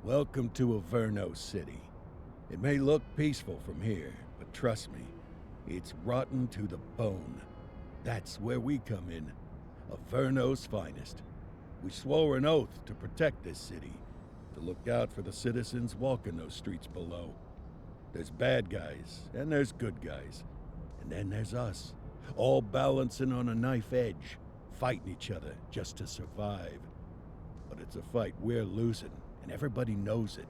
Welcome to Averno City. It may look peaceful from here, but trust me, it's rotten to the bone. That's where we come in. Averno's finest. We swore an oath to protect this city, to look out for the citizens walking those streets below. There's bad guys, and there's good guys. And then there's us, all balancing on a knife edge, fighting each other just to survive. But it's a fight we're losing, and everybody knows it.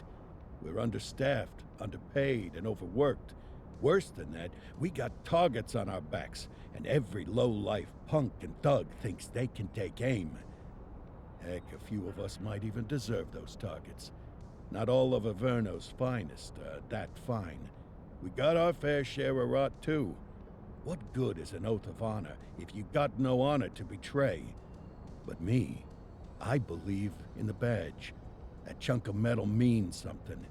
We're understaffed, underpaid, and overworked. Worse than that, we got targets on our backs, and every low-life punk and thug thinks they can take aim. Heck, a few of us might even deserve those targets. Not all of Averno's finest are that fine. We got our fair share of rot, too. What good is an oath of honor if you got no honor to betray? But me, I believe in the badge. That chunk of metal means something.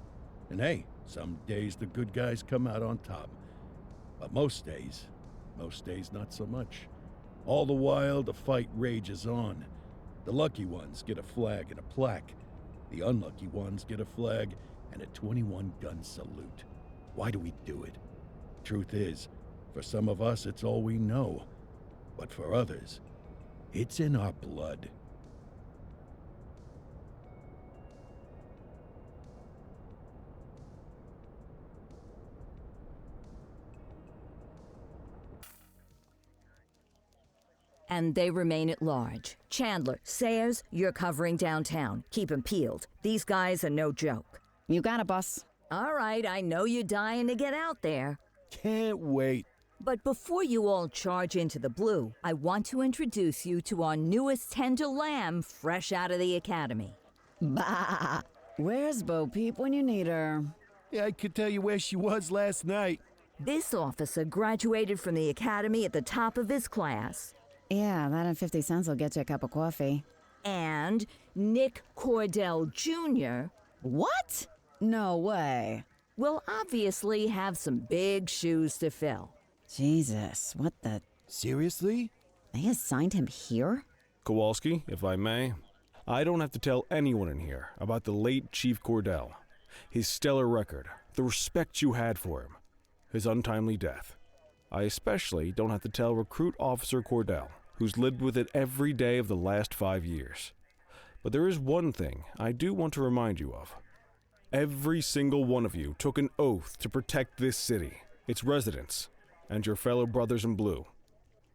And hey, some days the good guys come out on top. But most days not so much. All the while, the fight rages on. The lucky ones get a flag and a plaque. The unlucky ones get a flag and a 21-gun salute. Why do we do it? Truth is, for some of us it's all we know. But for others, it's in our blood. And they remain at large. Chandler, Sayers, you're covering downtown. Keep 'em peeled. These guys are no joke. You got it, boss. All right, I know you're dying to get out there. Can't wait. But before you all charge into the blue, I want to introduce you to our newest tender lamb fresh out of the academy. Bah! Where's Bo Peep when you need her? Yeah, I could tell you where she was last night. This officer graduated from the academy at the top of his class. Yeah, that and 50 cents will get you a cup of coffee. And Nick Cordell Jr. What? No way. will obviously have some big shoes to fill. Jesus, what the... Seriously? They assigned him here? Kowalski, if I may, I don't have to tell anyone in here about the late Chief Cordell, his stellar record, the respect you had for him, his untimely death. I especially don't have to tell Recruit Officer Cordell, who's lived with it every day of the last 5 years. But there is one thing I do want to remind you of. Every single one of you took an oath to protect this city, its residents, and your fellow brothers in blue.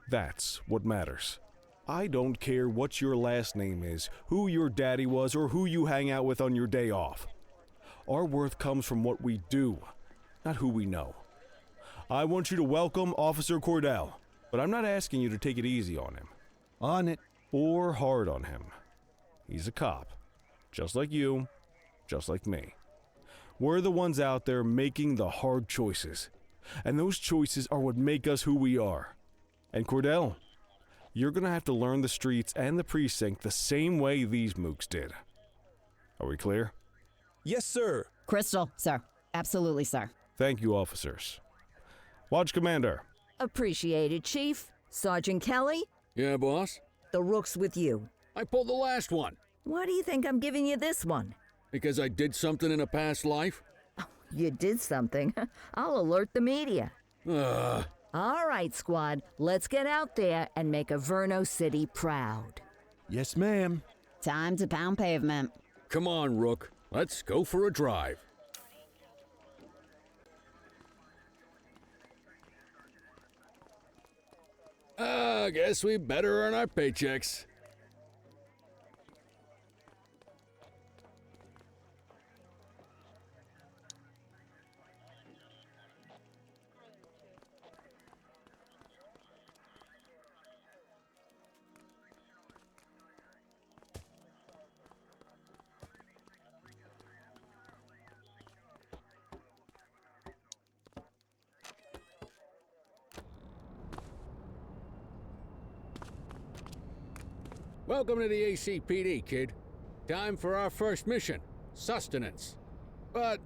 That's what matters. I don't care what your last name is, who your daddy was, or who you hang out with on your day off. Our worth comes from what we do, not who we know. I want you to welcome Officer Cordell, but I'm not asking you to take it easy on him. On it. Or hard on him. He's a cop, just like you, just like me. We're the ones out there making the hard choices, and those choices are what make us who we are. And Cordell, you're gonna have to learn the streets and the precinct the same way these mooks did. Are we clear? Yes, sir. Crystal, sir. Absolutely, sir. Thank you, officers. Watch Commander. Appreciated, Chief. Sergeant Kelly, Yeah, boss? the rook's with you. I pulled the last one. Why do you think I'm giving you this one? Because I did something in a past life? You did something. I'll alert the media. Ugh. All right, squad, let's get out there and make Averno City proud. Yes, ma'am. Time to pound pavement. Come on, Rook. Let's go for a drive. I guess we better earn our paychecks. Welcome to the ACPD, kid. Time for our first mission, sustenance. But,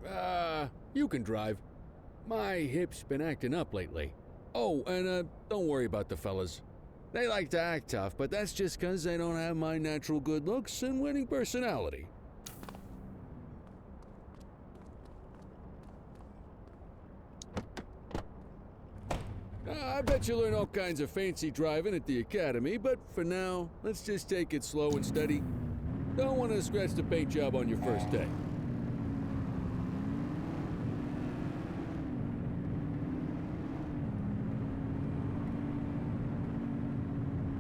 you can drive. My hip's been acting up lately. Oh, and, don't worry about the fellas. They like to act tough, but that's just 'cause they don't have my natural good looks and winning personality. I bet you'll learn all kinds of fancy driving at the academy, but for now, let's just take it slow and steady. Don't want to scratch the paint job on your first day.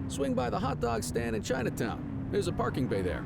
Swing by the hot dog stand in Chinatown. There's a parking bay there.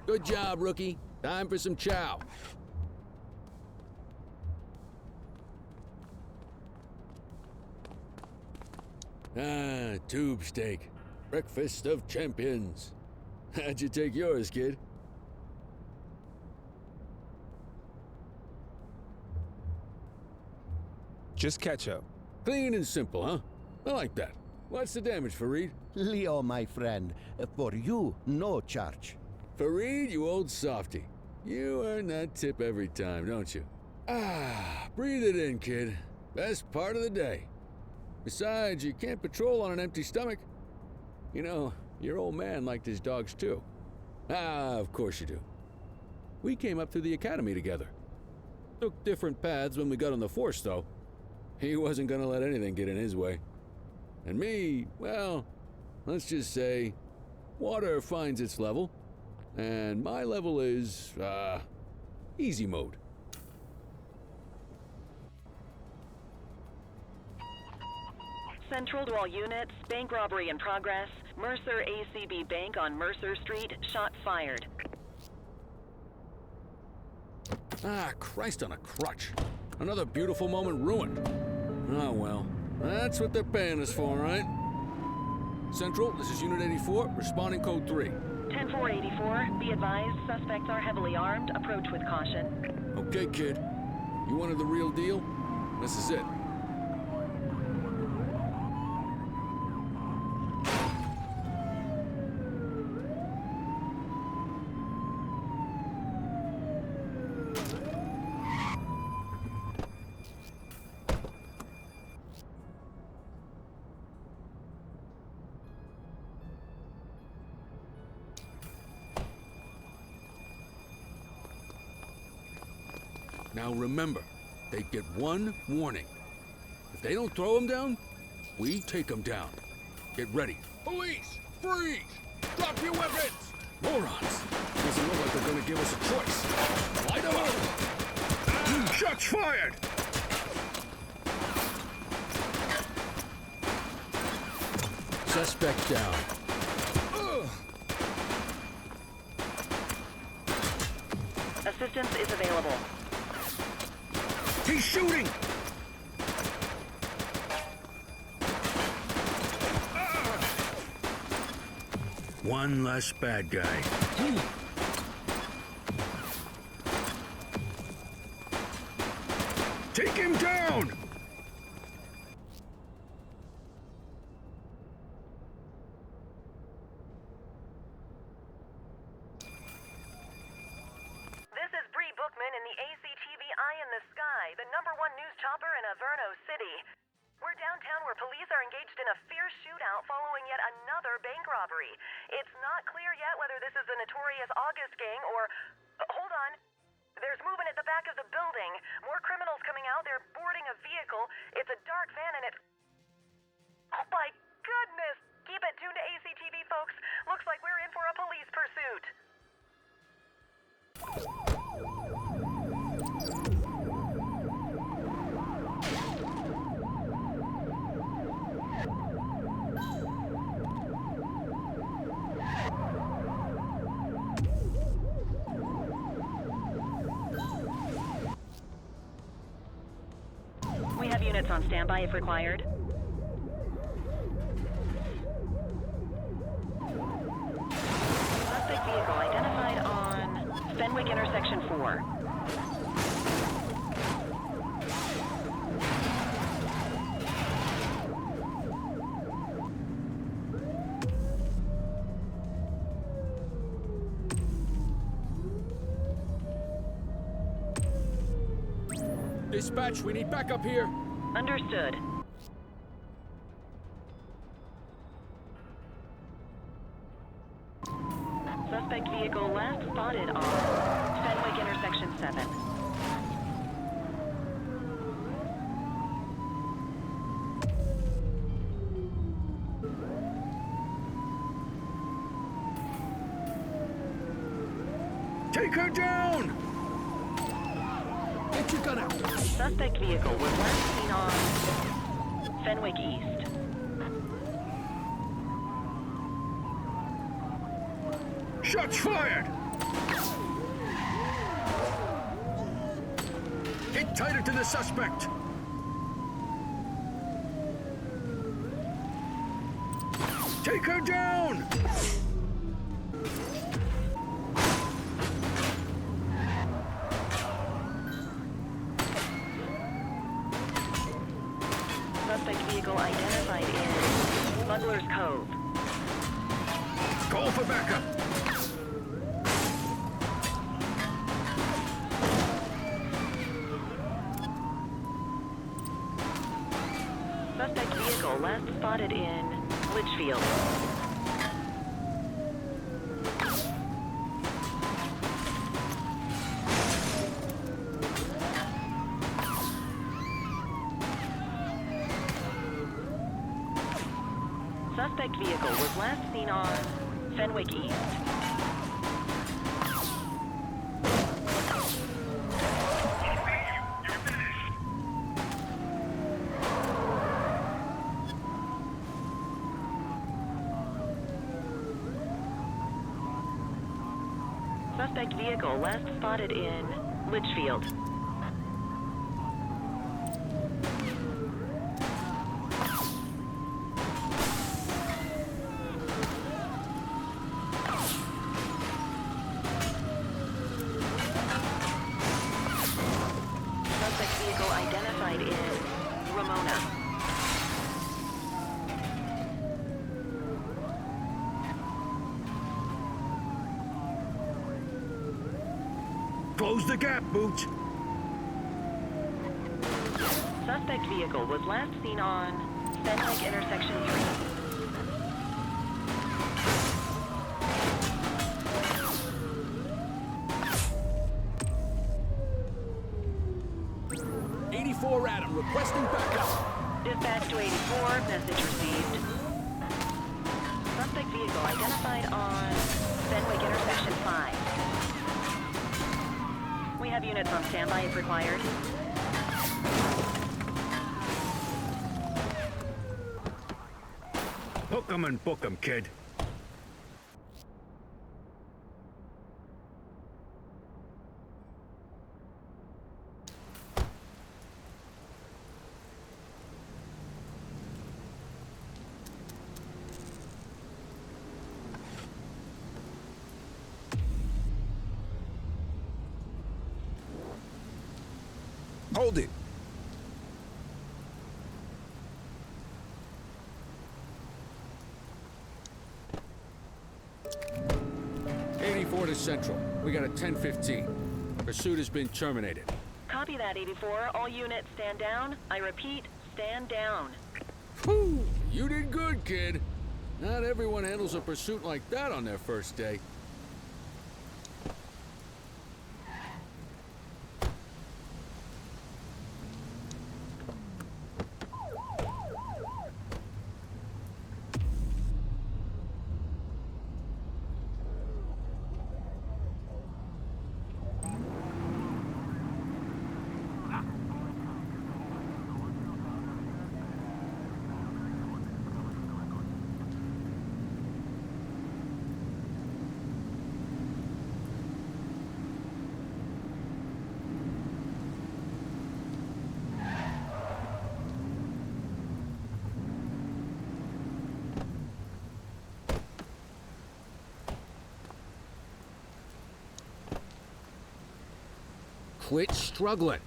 Good job, rookie. Time for some chow. Ah, tube steak. Breakfast of champions. How'd you take yours, kid? Just ketchup. Clean and simple, huh? I like that. What's the damage, Fareed? Leo, my friend, for you, no charge. Fareed, you old softy. You earn that tip every time, don't you? Ah, breathe it in, kid. Best part of the day. Besides, you can't patrol on an empty stomach. You know, your old man liked his dogs too. Ah, of course you do. We came up through the academy together. Took different paths when we got on the force, though. He wasn't gonna let anything get in his way. And me, well, let's just say, water finds its level. And my level is, easy mode. Central to all units, bank robbery in progress. Mercer ACB Bank on Mercer Street, shots fired. Ah, Christ on a crutch. Another beautiful moment ruined. Oh well, that's what they're paying us for, right? Central, this is Unit 84, responding code 3. 10-484, be advised, suspects are heavily armed. Approach with caution. Okay, kid. You wanted the real deal? This is it. Now remember, they get one warning. If they don't throw them down, we take them down. Get ready. Police! Freeze! Drop your weapons! Morons! Doesn't look like they're gonna give us a choice. Light them up! Shots fired! Suspect down. Assistance is available. He's shooting! One less bad guy. Take him down! This is Bree Bookman in the ACTV Eye in the Sky, the #1 news chopper in Averno City. We're downtown where police are engaged in a fierce shootout following yet another bank robbery. It's not clear yet whether this is the notorious August gang or... hold on. There's movement at the back of the building. More criminals coming out. They're boarding a vehicle. It's a dark van and it's... oh my goodness! Keep it tuned to ACTV, folks. Looks like we're in for a police pursuit. We have units on standby if required. Suspect vehicle identified on Fenwick Intersection 4. Dispatch, we need backup here. Understood. Suspect vehicle last spotted on Fenwick intersection 7. Take her down! Get your gun out! Suspect vehicle was last seen on Fenwick East. Shots fired! Get tighter to the suspect! Take her down! Suspect vehicle identified in Smuggler's Cove. Call for backup! Suspect vehicle last spotted in Litchfield. Suspect vehicle was last seen on Fenwick East. Suspect vehicle last spotted in Litchfield. Suspect vehicle identified in Ramona. Close the gap, Boots! Suspect vehicle was last seen on Fenwick intersection 3. Adam, requesting backup. Dispatch to 84, message received. Suspect vehicle identified on Fenwick intersection 5. We have units on standby if required. Hook 'em and book 'em, kid. Hold it. To Central. We got a 10:15. Pursuit has been terminated. Copy that, 84. All units stand down. I repeat, stand down. Whew! You did good, kid. Not everyone handles a pursuit like that on their first day. Quit struggling.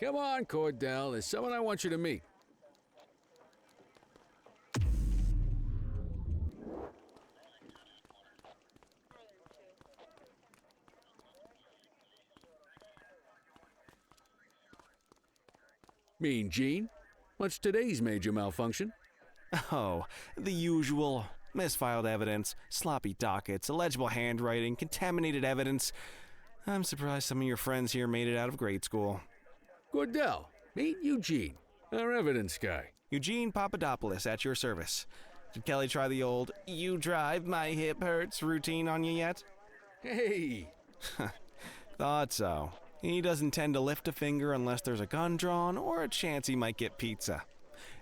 Come on, Cordell. There's someone I want you to meet. Mean Gene? What's today's major malfunction? Oh, the usual. Misfiled evidence, sloppy dockets, illegible handwriting, contaminated evidence. I'm surprised some of your friends here made it out of grade school. Cordell, meet Eugene, our evidence guy. Eugene Papadopoulos at your service. Did Kelly try the old, "you drive, my hip hurts" routine on you yet? Hey! Thought so. He doesn't tend to lift a finger unless there's a gun drawn or a chance he might get pizza.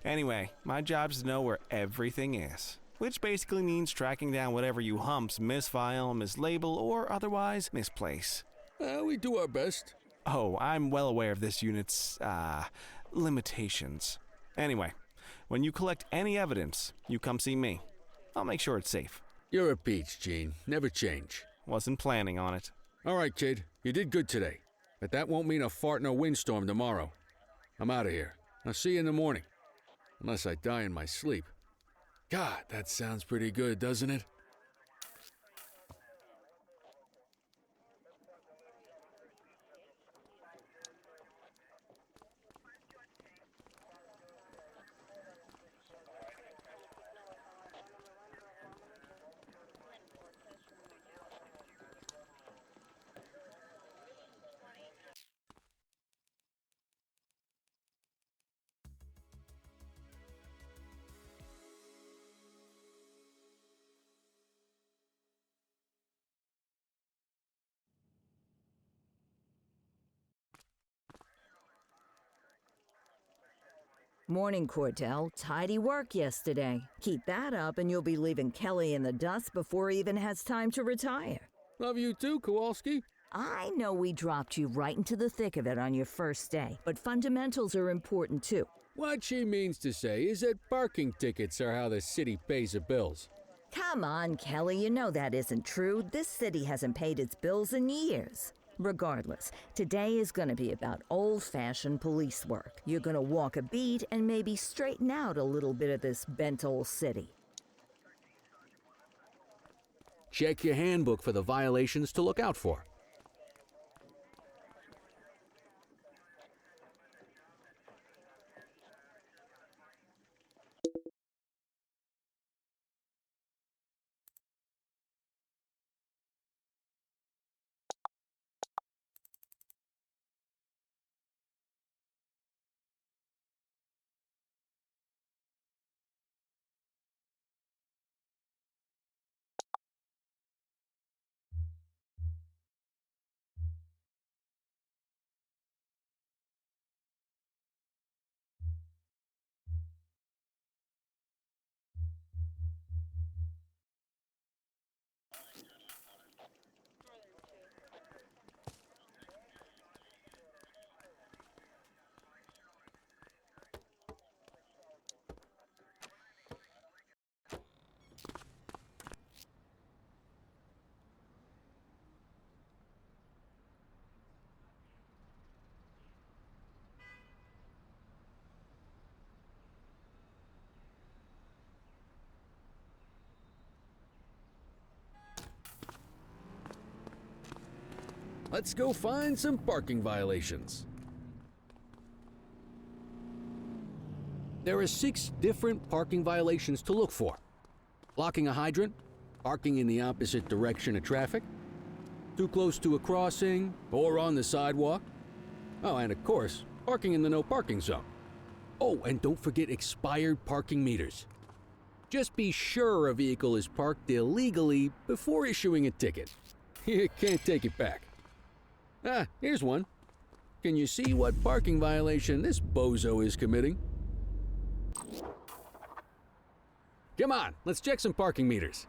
Anyway, my job's to know where everything is, which basically means tracking down whatever you humps misfile, mislabel, or otherwise misplace. We do our best. Oh, I'm well aware of this unit's, limitations. Anyway, when you collect any evidence, you come see me. I'll make sure it's safe. You're a peach, Gene. Never change. Wasn't planning on it. All right, kid. You did good today. But that won't mean a fart in a windstorm tomorrow. I'm out of here. I'll see you in the morning. Unless I die in my sleep. God, that sounds pretty good, doesn't it? Morning, Cordell. Tidy work yesterday. Keep that up and you'll be leaving Kelly in the dust before he even has time to retire. Love you too, Kowalski. I know we dropped you right into the thick of it on your first day, but fundamentals are important too. What she means to say is that parking tickets are how the city pays the bills. Come on, Kelly, you know that isn't true. This city hasn't paid its bills in years. Regardless, today is going to be about old-fashioned police work. You're going to walk a beat and maybe straighten out a little bit of this bent old city. Check your handbook for the violations to look out for. Let's go find some parking violations. There are 6 different parking violations to look for. Blocking a hydrant, parking in the opposite direction of traffic, too close to a crossing or on the sidewalk. Oh, and of course, parking in the no parking zone. Oh, and don't forget expired parking meters. Just be sure a vehicle is parked illegally before issuing a ticket. You can't take it back. Ah, here's one. Can you see what parking violation this bozo is committing? Come on, let's check some parking meters.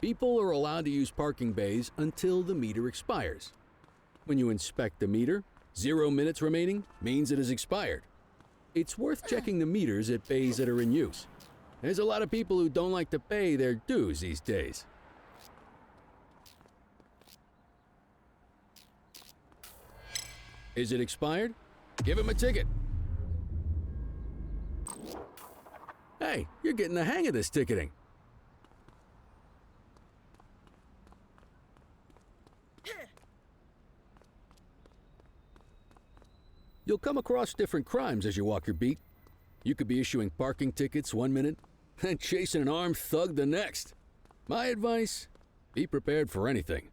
People are allowed to use parking bays until the meter expires. When you inspect the meter, 0 minutes remaining means it has expired. It's worth checking the meters at bays that are in use. There's a lot of people who don't like to pay their dues these days. Is it expired? Give him a ticket. Hey, you're getting the hang of this ticketing. You'll come across different crimes as you walk your beat. You could be issuing parking tickets one minute and chasing an armed thug the next. My advice, be prepared for anything.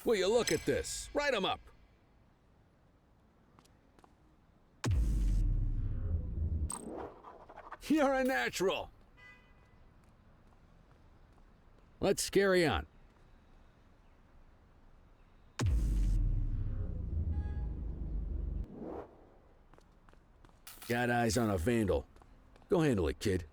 Will you look at this? Write 'em up. You're a natural. Let's carry on. Got eyes on a vandal. Go handle it, kid.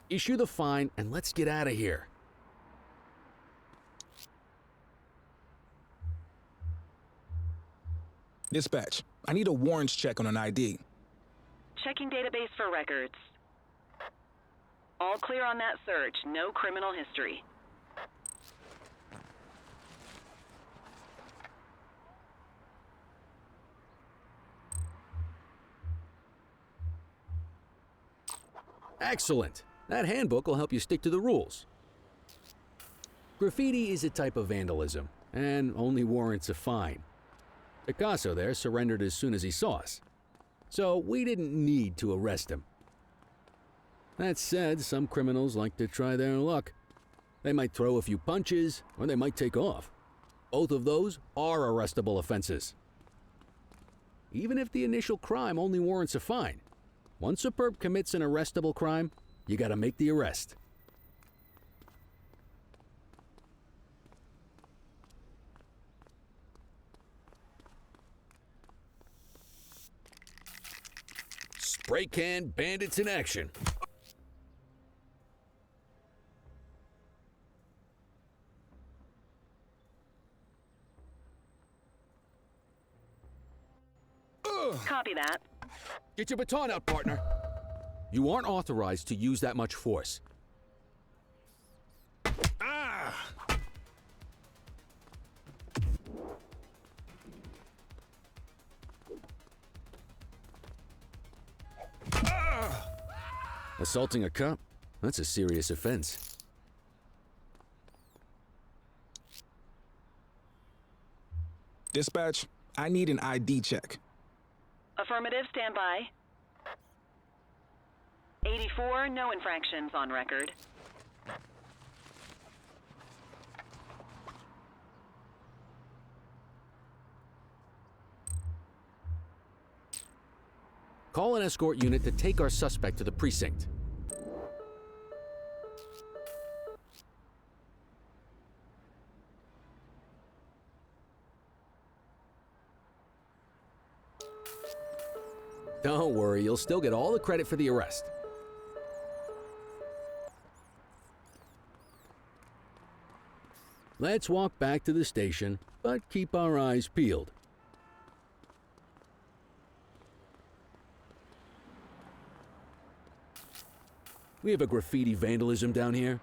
Issue the fine and let's get out of here. Dispatch, I need a warrants check on an ID. Checking database for records. All clear on that search. No criminal history. Excellent. That handbook will help you stick to the rules. Graffiti is a type of vandalism, and only warrants a fine. Picasso there surrendered as soon as he saw us, so we didn't need to arrest him. That said, some criminals like to try their luck. They might throw a few punches, or they might take off. Both of those are arrestable offenses. Even if the initial crime only warrants a fine, once a perp commits an arrestable crime, you gotta make the arrest. Spray can bandits in action. Copy that. Get your baton out, partner. You aren't authorized to use that much force. Assaulting a cop? That's a serious offense. Dispatch, I need an ID check. Affirmative, stand by. 84, no infractions on record. Call an escort unit to take our suspect to the precinct. Don't worry, you'll still get all the credit for the arrest. Let's walk back to the station, but keep our eyes peeled. We have a graffiti vandalism down here.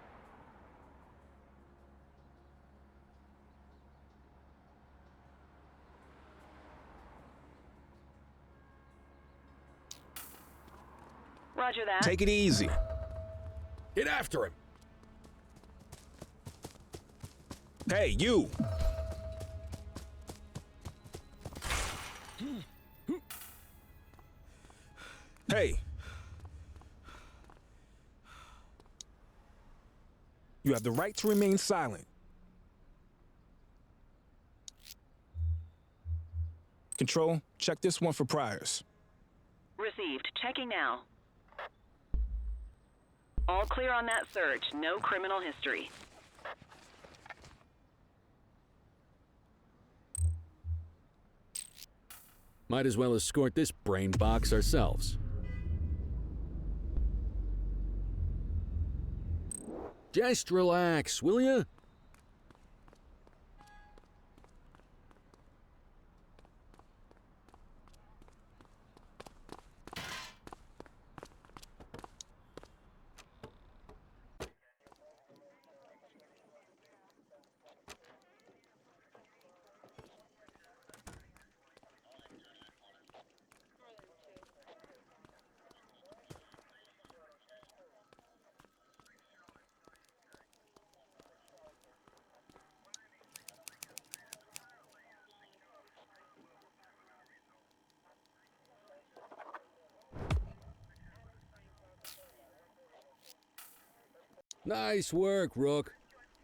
Roger that. Take it easy. Get after him. Hey, you! Hey! You have the right to remain silent. Control, check this one for priors. Received. Checking now. All clear on that search. No criminal history. Might as well escort this brain box ourselves. Just relax, will ya? Nice work, Rook.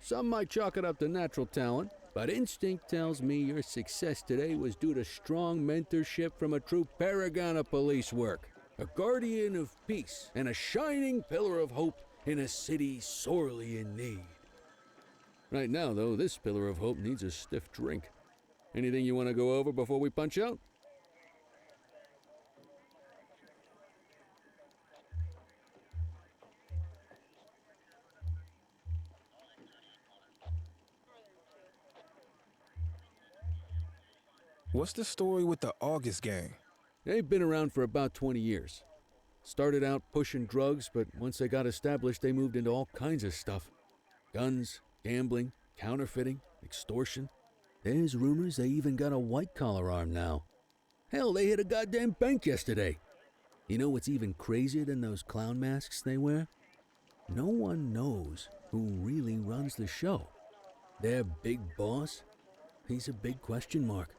Some might chalk it up to natural talent, but instinct tells me your success today was due to strong mentorship from a true paragon of police work, a guardian of peace, and a shining pillar of hope in a city sorely in need. Right now, though, this pillar of hope needs a stiff drink. Anything you want to go over before we punch out? What's the story with the August gang? They've been around for about 20 years. Started out pushing drugs, but once they got established, they moved into all kinds of stuff. Guns, gambling, counterfeiting, extortion. There's rumors they even got a white-collar arm now. Hell, they hit a goddamn bank yesterday. You know what's even crazier than those clown masks they wear? No one knows who really runs the show. Their big boss? He's a big question mark.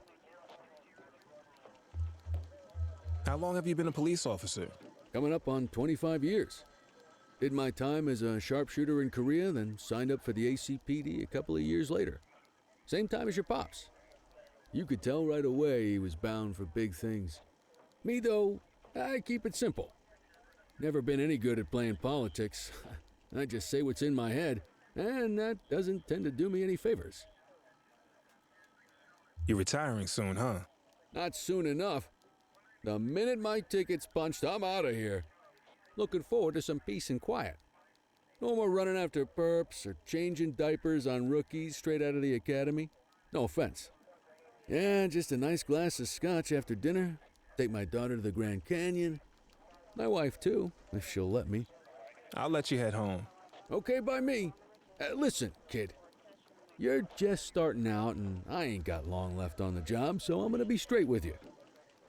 How long have you been a police officer? Coming up on 25 years. Did my time as a sharpshooter in Korea, then signed up for the ACPD a couple of years later. Same time as your pops. You could tell right away he was bound for big things. Me, though, I keep it simple. Never been any good at playing politics. I just say what's in my head, and that doesn't tend to do me any favors. You're retiring soon, huh? Not soon enough. The minute my ticket's punched, I'm out of here. Looking forward to some peace and quiet. No more running after perps or changing diapers on rookies straight out of the academy. No offense. Yeah, just a nice glass of scotch after dinner. Take my daughter to the Grand Canyon. My wife, too, if she'll let me. I'll let you head home. Okay by me. Listen, kid. You're just starting out, and I ain't got long left on the job, so I'm gonna be straight with you.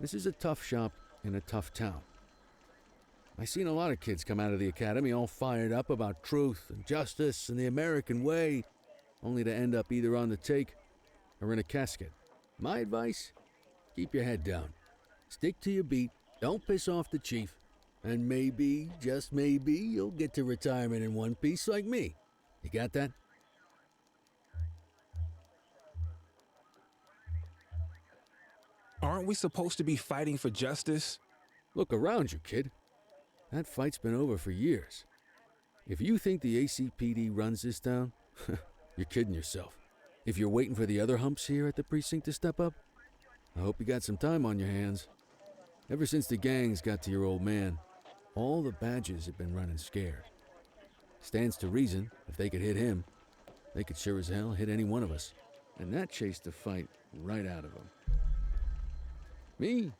This is a tough shop in a tough town. I seen a lot of kids come out of the academy all fired up about truth and justice and the American way, only to end up either on the take or in a casket. My advice? Keep your head down. Stick to your beat, don't piss off the chief, and maybe, just maybe, you'll get to retirement in one piece like me. You got that? Aren't we supposed to be fighting for justice? Look around you, kid. That fight's been over for years. If you think the ACPD runs this town, you're kidding yourself. If you're waiting for the other humps here at the precinct to step up, I hope you got some time on your hands. Ever since the gangs got to your old man, all the badges have been running scared. Stands to reason, if they could hit him, they could sure as hell hit any one of us. And that chased the fight right out of them. Me?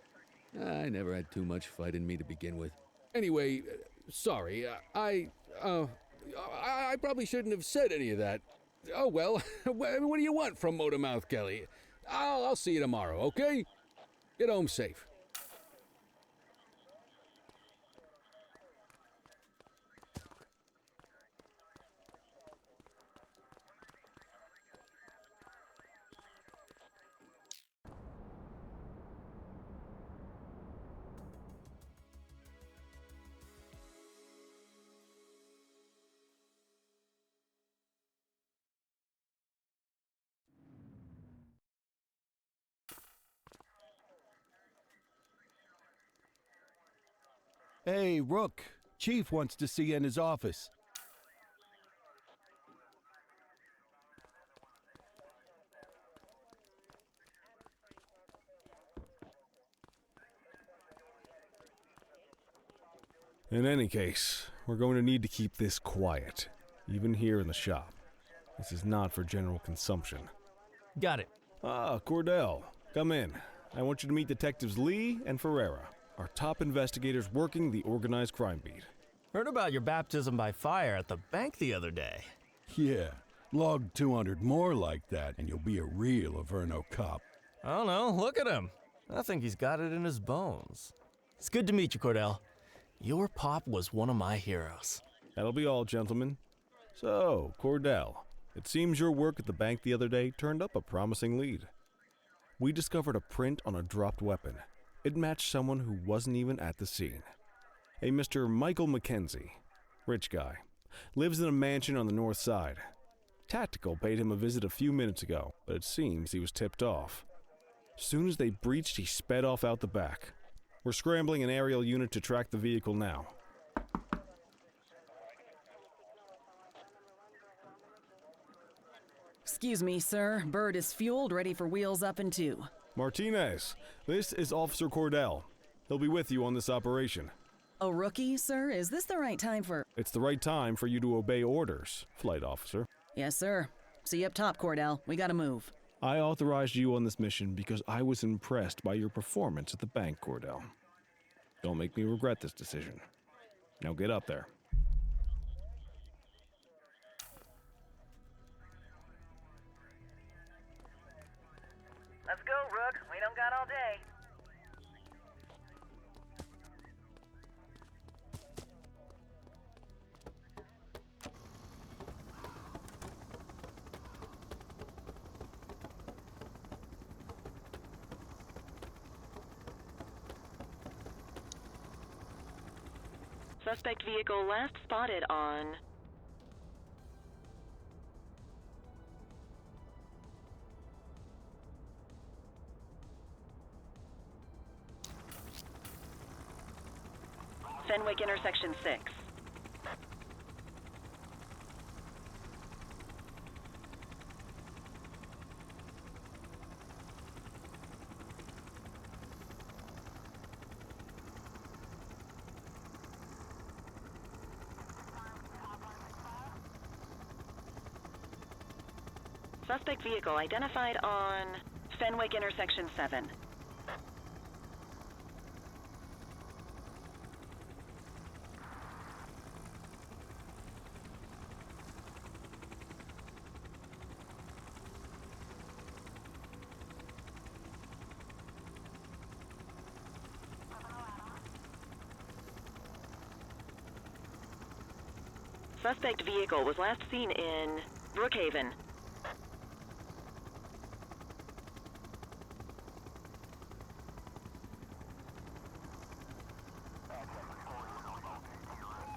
I never had too much fight in me to begin with. Anyway, sorry, I probably shouldn't have said any of that. Oh well, what do you want from Motormouth Kelly? I'll see you tomorrow, okay? Get home safe. Hey, Rook. Chief wants to see you in his office. In any case, we're going to need to keep this quiet, even here in the shop. This is not for general consumption. Got it. Ah, Cordell, come in. I want you to meet Detectives Lee and Ferreira, our top investigators working the organized crime beat. Heard about your baptism by fire at the bank the other day. Yeah, log 200 more like that, and you'll be a real Averno cop. I don't know, look at him. I think he's got it in his bones. It's good to meet you, Cordell. Your pop was one of my heroes. That'll be all, gentlemen. So, Cordell, it seems your work at the bank the other day turned up a promising lead. We discovered a print on a dropped weapon. It matched someone who wasn't even at the scene. A Mr. Michael McKenzie, rich guy, lives in a mansion on the north side. Tactical paid him a visit a few minutes ago, but it seems he was tipped off. Soon as they breached, he sped off out the back. We're scrambling an aerial unit to track the vehicle now. Excuse me, sir. Bird is fueled, ready for wheels up in 2. Martinez, this is Officer Cordell. He'll be with you on this operation. A rookie, sir? Is this the right time for... It's the right time for you to obey orders, Flight Officer. Yes, sir. See you up top, Cordell. We gotta move. I authorized you on this mission because I was impressed by your performance at the bank, Cordell. Don't make me regret this decision. Now get up there. Let's go, Rook. We don't got all day. Suspect vehicle last spotted on... Fenwick intersection 6. Suspect vehicle identified on Fenwick intersection 7. Suspect vehicle was last seen in Brookhaven.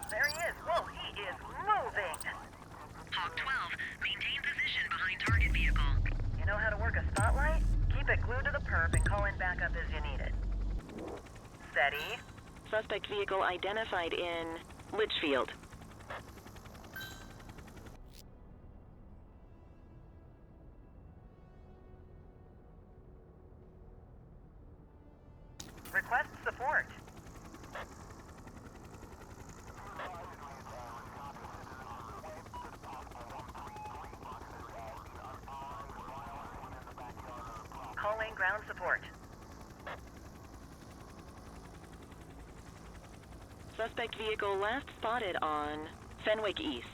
There he is. Whoa, he is moving. Hawk 12, maintain position behind target vehicle. You know how to work a spotlight? Keep it glued to the perp and call in backup as you need it. Steady. Suspect vehicle identified in Litchfield. Request support. Calling ground support. Suspect vehicle last spotted on Fenwick East.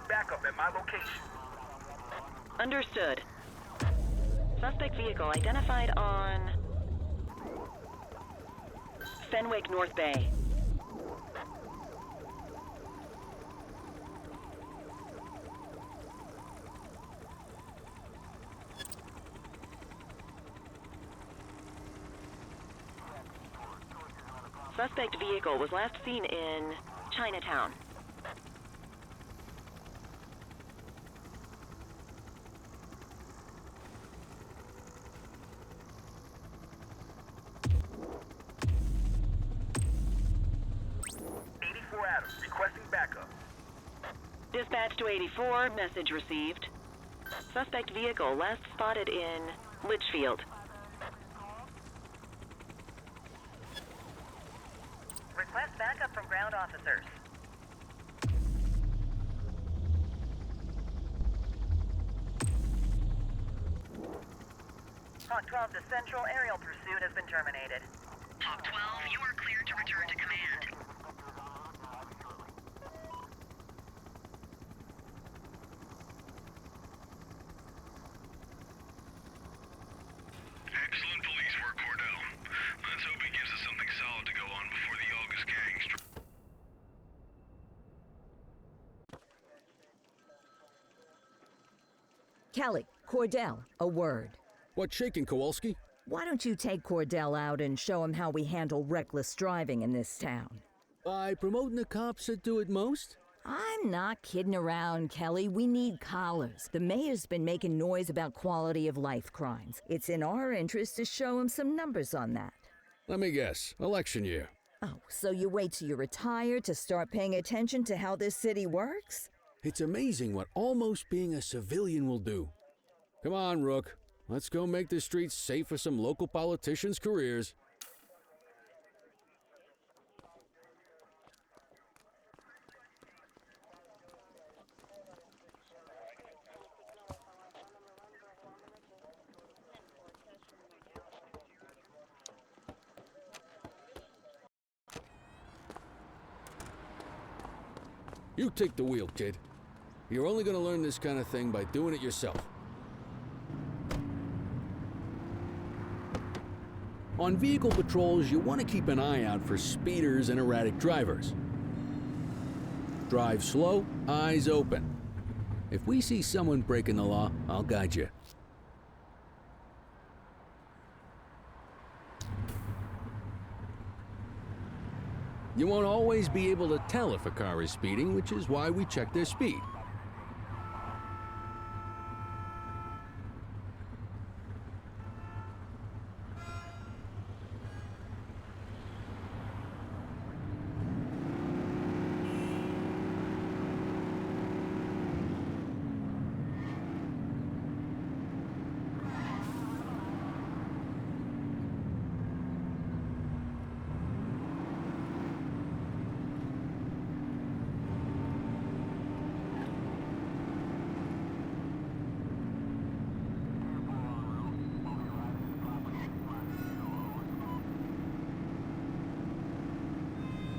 Backup at my location. Understood. Suspect vehicle identified on Fenwick North Bay. Suspect vehicle was last seen in Chinatown. Requesting backup. Dispatch to 84, message received. Suspect vehicle last spotted in Litchfield. Request backup from ground officers. Hawk 12 to Central, aerial pursuit has been terminated. Hawk 12, you are cleared to return to command. Excellent police work, Cordell. Let's hope he gives us something solid to go on before the August gang Kelly, Cordell, a word. What's shaking, Kowalski? Why don't you take Cordell out and show him how we handle reckless driving in this town? By promoting the cops that do it most? I'm not kidding around, Kelly. We need collars. The mayor's been making noise about quality of life crimes. It's in our interest to show him some numbers on that. Let me guess. Election year. Oh, so you wait till you retire to start paying attention to how this city works? It's amazing what almost being a civilian will do. Come on, Rook. Let's go make the streets safe for some local politicians' careers. You take the wheel, kid. You're only gonna learn this kind of thing by doing it yourself. On vehicle patrols, you want to keep an eye out for speeders and erratic drivers. Drive slow, eyes open. If we see someone breaking the law, I'll guide you. You won't always be able to tell if a car is speeding, which is why we check their speed.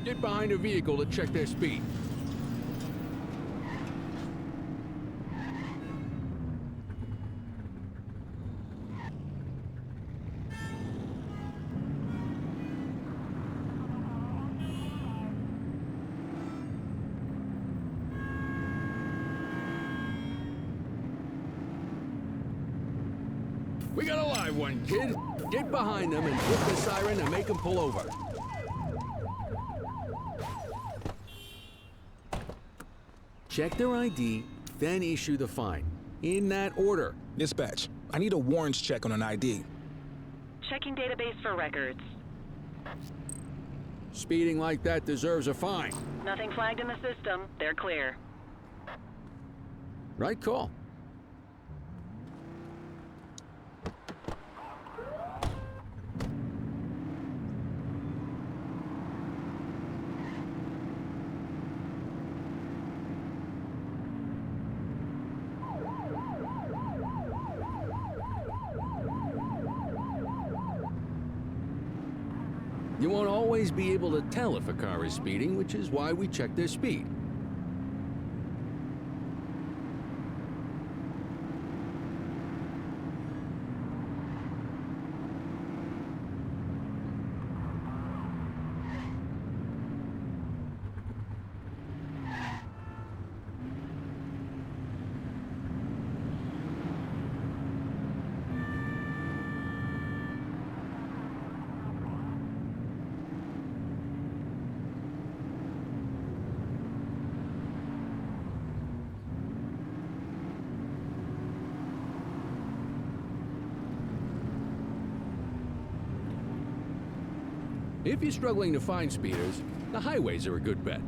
Get behind a vehicle to check their speed. We got a live one, kid. Get behind them and hit the siren and make them pull over. Check their ID, then issue the fine. In that order. Dispatch, I need a warrants check on an ID. Checking database for records. Speeding like that deserves a fine. Nothing flagged in the system. They're clear. Right call. You won't always be able to tell if a car is speeding, which is why we check their speed. If you're struggling to find speeders, the highways are a good bet.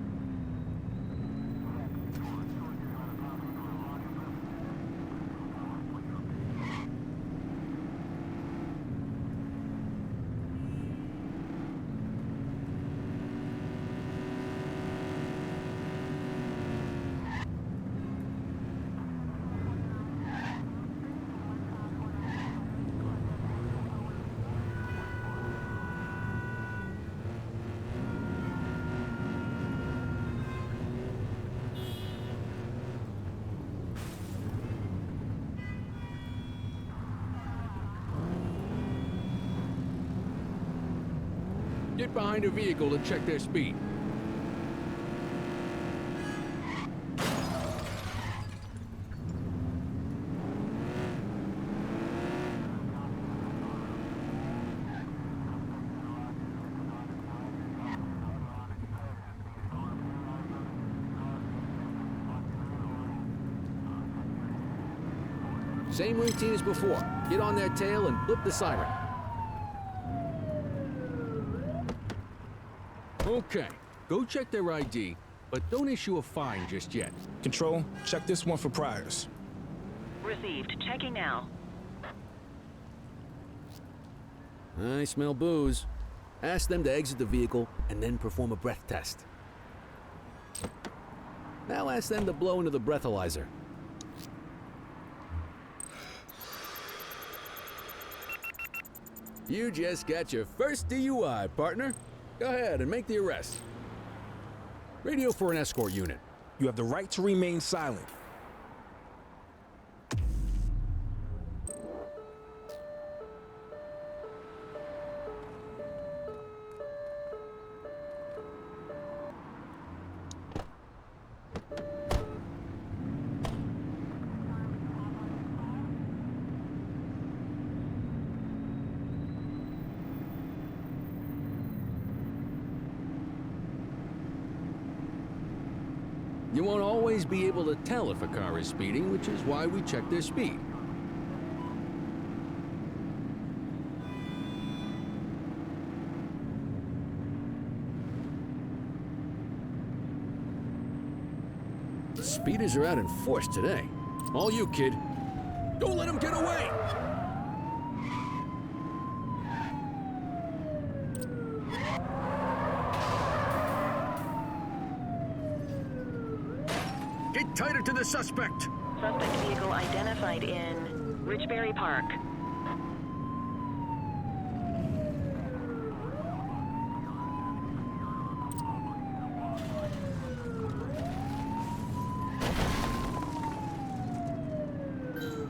Get behind a vehicle to check their speed. Same routine as before. Get on their tail and flip the siren. Okay, go check their ID, but don't issue a fine just yet. Control, check this one for priors. Received. Checking now. I smell booze. Ask them to exit the vehicle and then perform a breath test. Now ask them to blow into the breathalyzer. You just got your first DUI, partner. Go ahead and make the arrest. Radio for an escort unit. You have the right to remain silent. You won't always be able to tell if a car is speeding, which is why we check their speed. The speeders are out in force today. All you, kid. Don't let them get away! Get tighter to the suspect! Suspect vehicle identified in Richberry Park.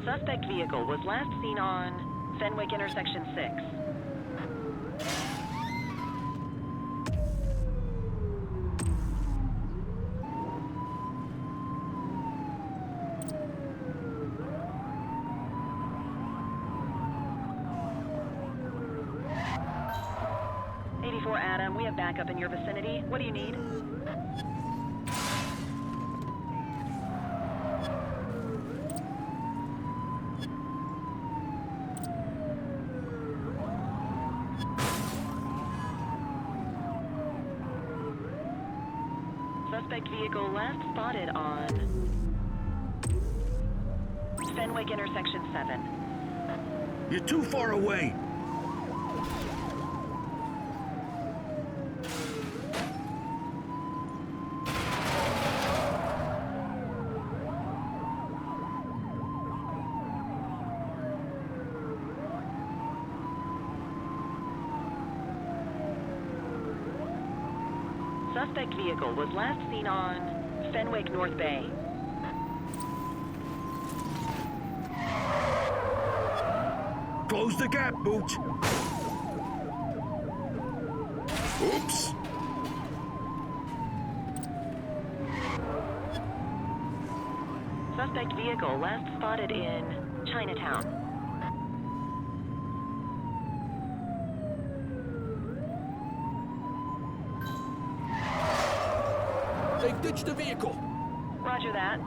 Suspect vehicle was last seen on Fenwick Intersection 6. Adam, we have backup in your vicinity. What do you need? Suspect vehicle last spotted on Fenwick Intersection 7. You're too far away. Suspect vehicle was last seen on Fenwick North Bay. Close the gap, Boots. Oops. Suspect vehicle last spotted in Chinatown. They've ditched the vehicle. Roger that.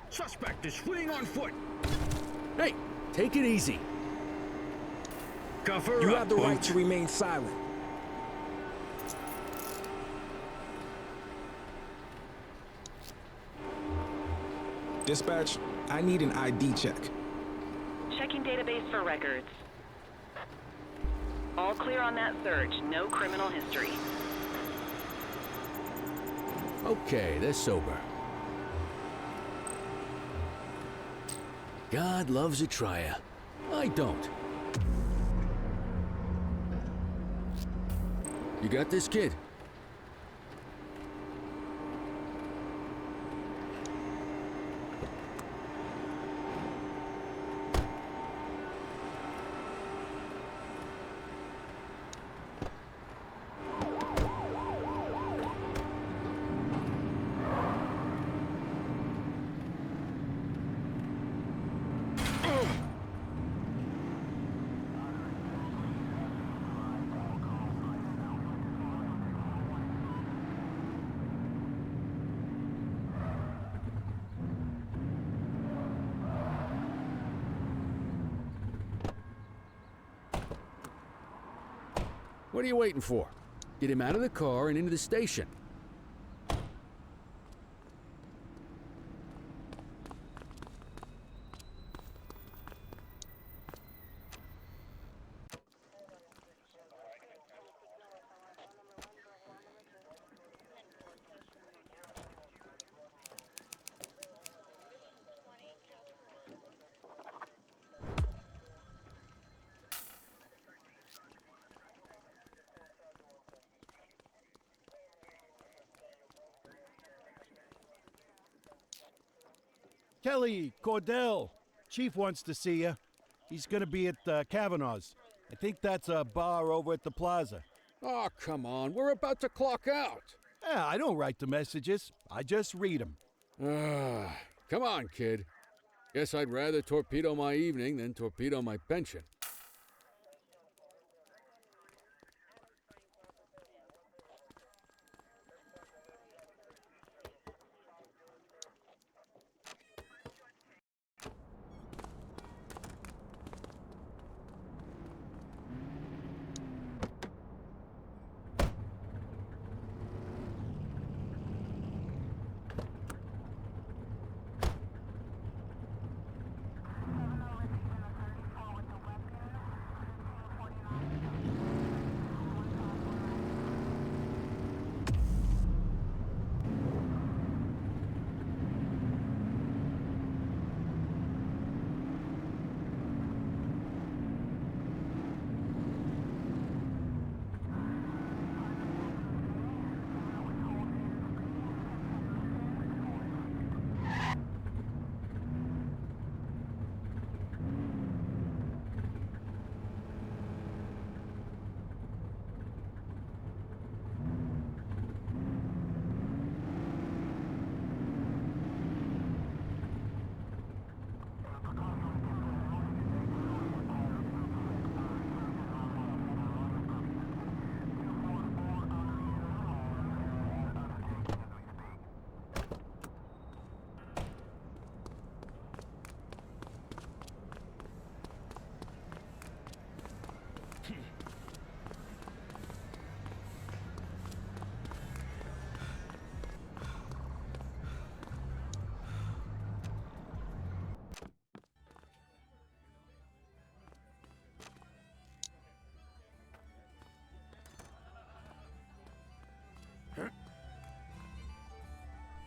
Suspect is fleeing on foot. Hey, take it easy. Cover You up, have the right Boots. to remain silent. Dispatch, I need an ID check. Checking database for records. All clear on that search. No criminal history. Okay, they're sober. God loves a trier. I don't. You got this, kid? What are you waiting for? Get him out of the car and into the station. Kelly, Cordell, Chief wants to see you. He's gonna be at Kavanaugh's. I think that's a bar over at the plaza. Oh, come on. We're about to clock out. Yeah, I don't write the messages. I just read them. Come on, kid. Guess I'd rather torpedo my evening than torpedo my pension.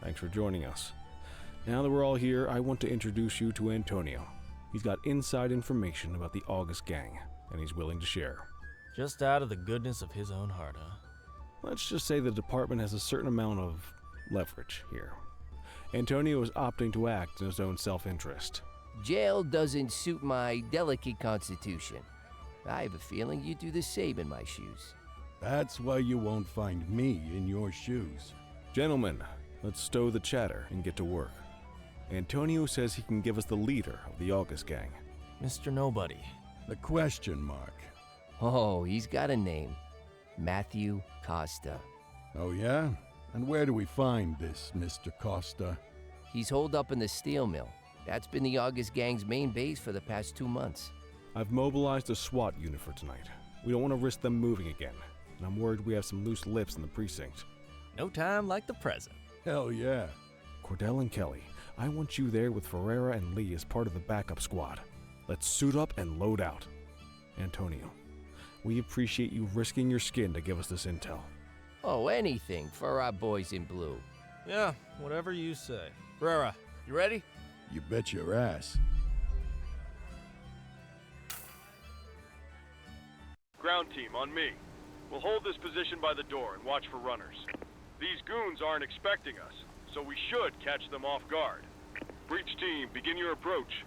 Thanks for joining us. Now that we're all here, I want to introduce you to Antonio. He's got inside information about the August gang, and he's willing to share. Just out of the goodness of his own heart, huh? Let's just say the department has a certain amount of leverage here. Antonio is opting to act in his own self-interest. Jail doesn't suit my delicate constitution. I have a feeling you'd do the same in my shoes. That's why you won't find me in your shoes. Gentlemen, let's stow the chatter and get to work. Antonio says he can give us the leader of the August gang. Mr. Nobody. The question mark. Oh, he's got a name. Matthew Costa. Oh, yeah? And where do we find this Mr. Costa? He's holed up in the steel mill. That's been the August gang's main base for the past 2 months. I've mobilized a SWAT unit for tonight. We don't want to risk them moving again, and I'm worried we have some loose lips in the precinct. No time like the present. Hell yeah. Cordell and Kelly, I want you there with Ferreira and Lee as part of the backup squad. Let's suit up and load out. Antonio, we appreciate you risking your skin to give us this intel. Oh, anything for our boys in blue. Yeah, whatever you say. Ferreira, you ready? You bet your ass. Ground team, on me. We'll hold this position by the door and watch for runners. These goons aren't expecting us, so we should catch them off guard. Breach team, begin your approach.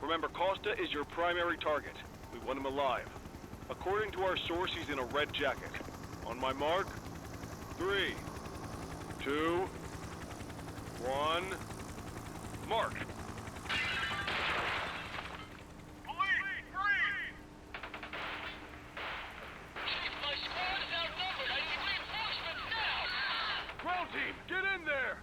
Remember, Costa is your primary target. We want him alive. According to our source, he's in a red jacket. On my mark, 3, 2, 1, mark. Ground team, get in there!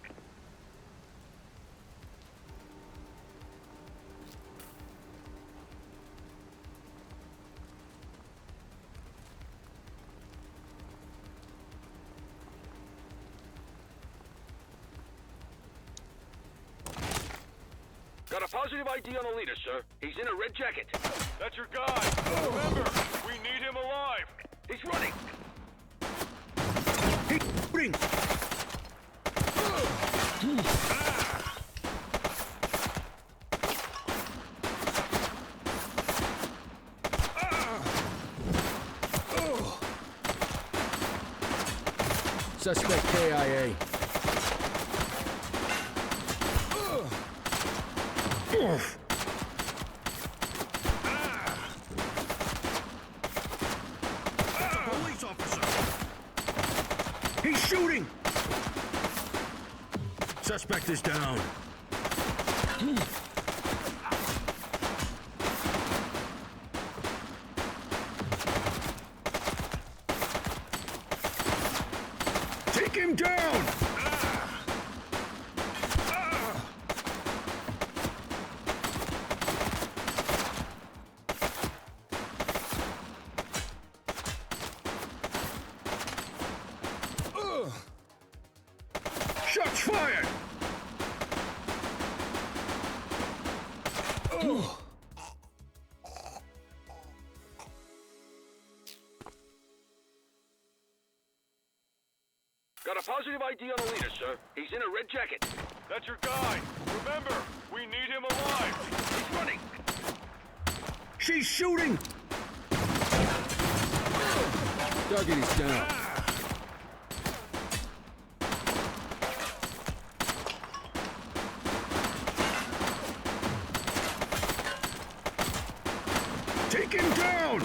Got a positive ID on the leader, sir. He's in a red jacket. That's your guy. Remember, we need him alive. He's running. Bring. Suspect KIA. Police officer. He's shooting. Suspect is down. Take him down! Shots fired! Got a positive ID on the leader, sir. He's in a red jacket. That's your guy. Remember, we need him alive. He's running. She's shooting! Target is down. Take him down!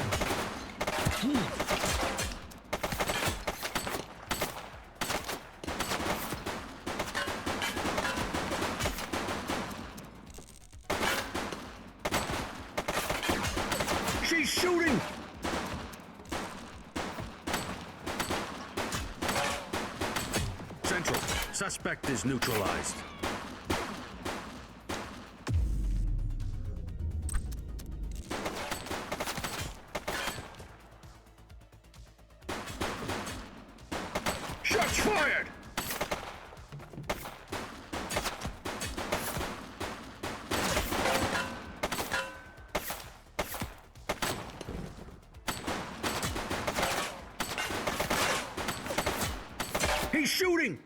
She's shooting! Central, suspect is neutralized. Shots fired! He's shooting!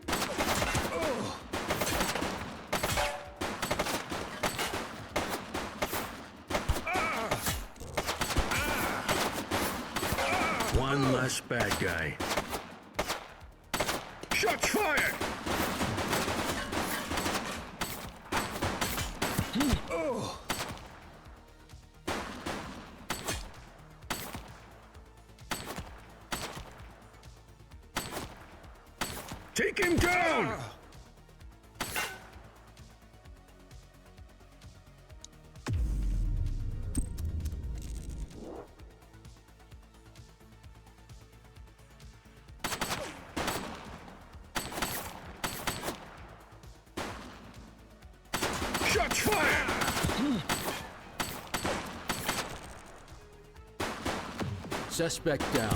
One less bad guy. Shots fired! Take him down! Shots fired! Suspect down.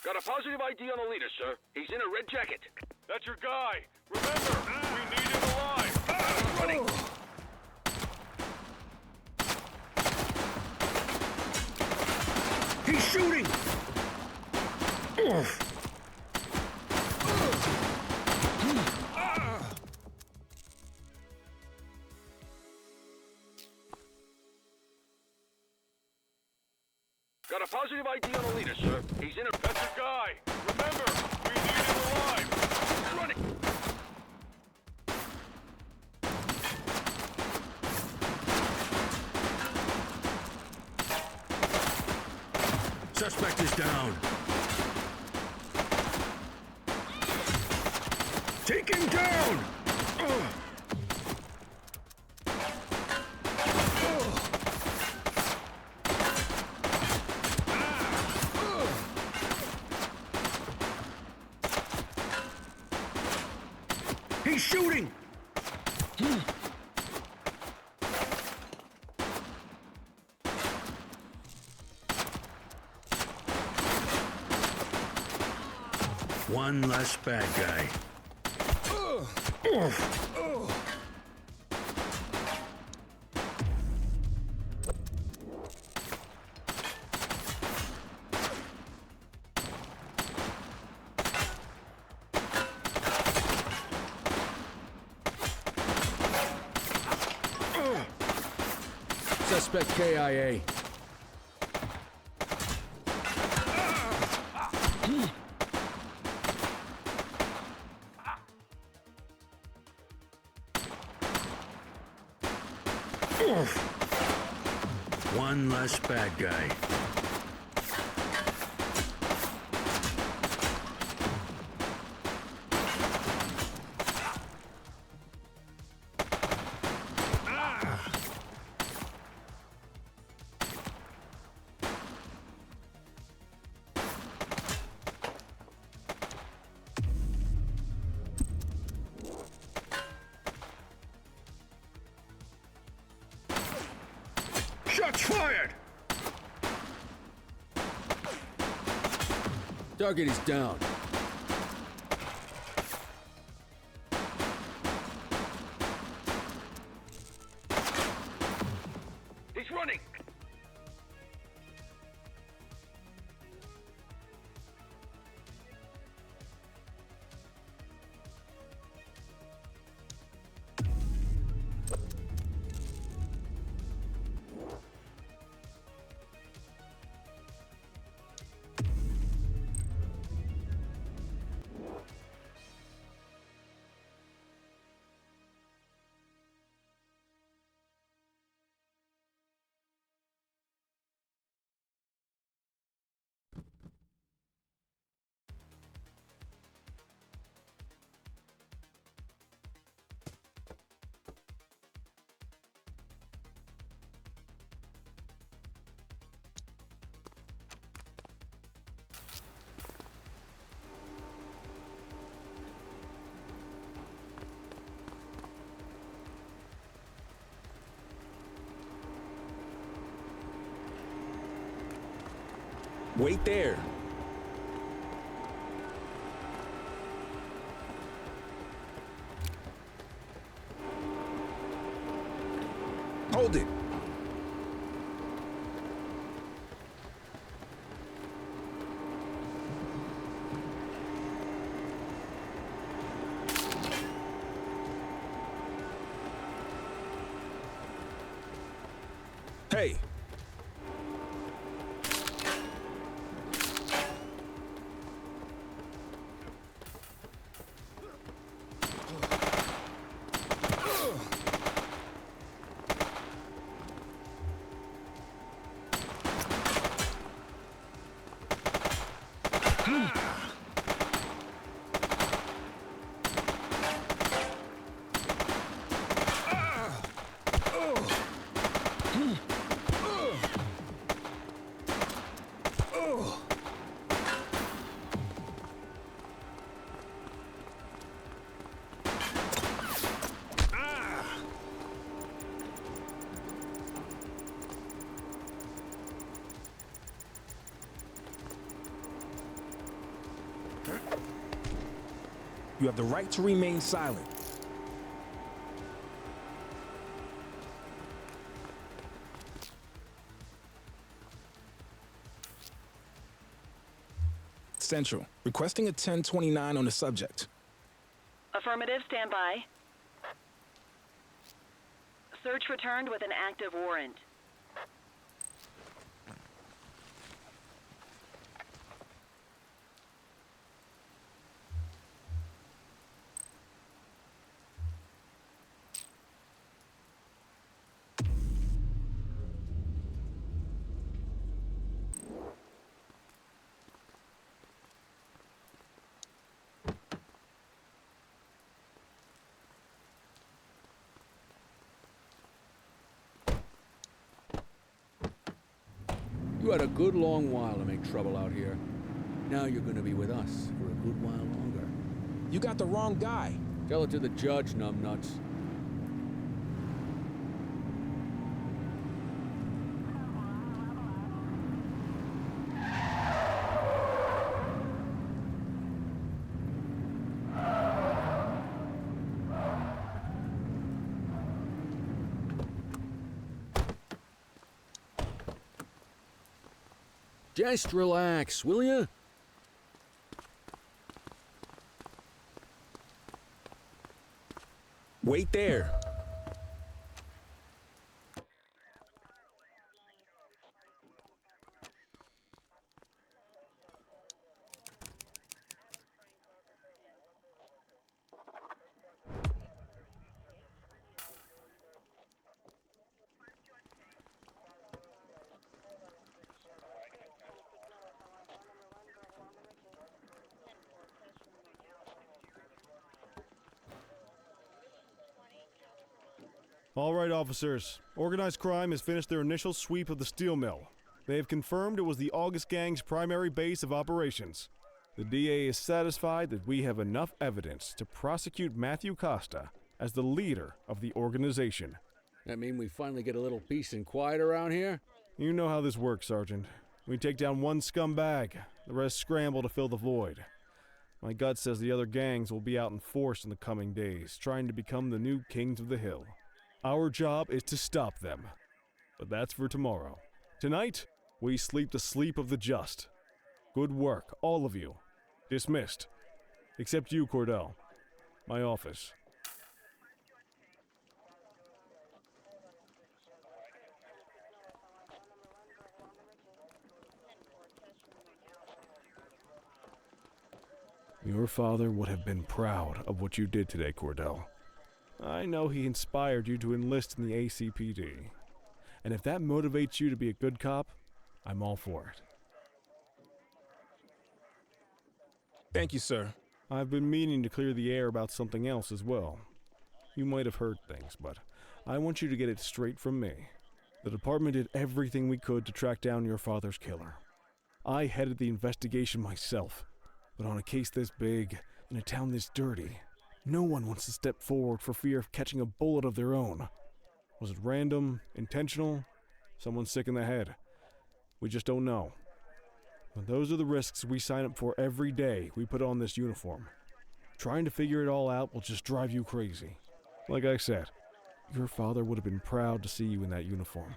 Got a positive ID on the leader, sir. He's in a red jacket. That's your guy. Remember, we need him alive. He's running. He's shooting! Got a positive ID on the leader, sir. He's in a... That's your guy. Remember, we need him alive. He's running. Suspect is down. Take him down! He's shooting! One less bad guy. Suspect KIA. One less bad guy. Shots fired! Target is down. He's running! Wait there. Hold it. Hey. You have the right to remain silent. Central, requesting a 1029 on the subject. Affirmative, stand by. Search returned with an active warrant. You had a good long while to make trouble out here. Now you're gonna be with us for a good while longer. You got the wrong guy. Tell it to the judge, numbnuts. Just relax, will ya? Wait there. All right, officers. Organized crime has finished their initial sweep of the steel mill. They have confirmed it was the August Gang's primary base of operations. The DA is satisfied that we have enough evidence to prosecute Matthew Costa as the leader of the organization. That mean we finally get a little peace and quiet around here? You know how this works, Sergeant. We take down one scumbag, the rest scramble to fill the void. My gut says the other gangs will be out in force in the coming days, trying to become the new kings of the hill. Our job is to stop them. But that's for tomorrow. Tonight, we sleep the sleep of the just. Good work, all of you. Dismissed. Except you, Cordell. My office. Your father would have been proud of what you did today, Cordell. I know he inspired you to enlist in the ACPD. And if that motivates you to be a good cop, I'm all for it. Thank you, sir. I've been meaning to clear the air about something else as well. You might have heard things, but I want you to get it straight from me. The department did everything we could to track down your father's killer. I headed the investigation myself, but on a case this big, in a town this dirty, no one wants to step forward for fear of catching a bullet of their own. Was it random, intentional, someone sick in the head? We just don't know. But those are the risks we sign up for every day we put on this uniform. Trying to figure it all out will just drive you crazy. Like I said, your father would have been proud to see you in that uniform.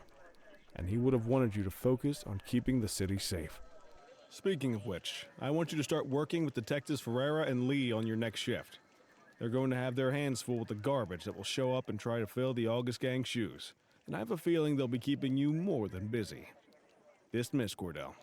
And he would have wanted you to focus on keeping the city safe. Speaking of which, I want you to start working with Detectives Ferreira and Lee on your next shift. They're going to have their hands full with the garbage that will show up and try to fill the August Gang's shoes. And I have a feeling they'll be keeping you more than busy. Dismiss, Cordell.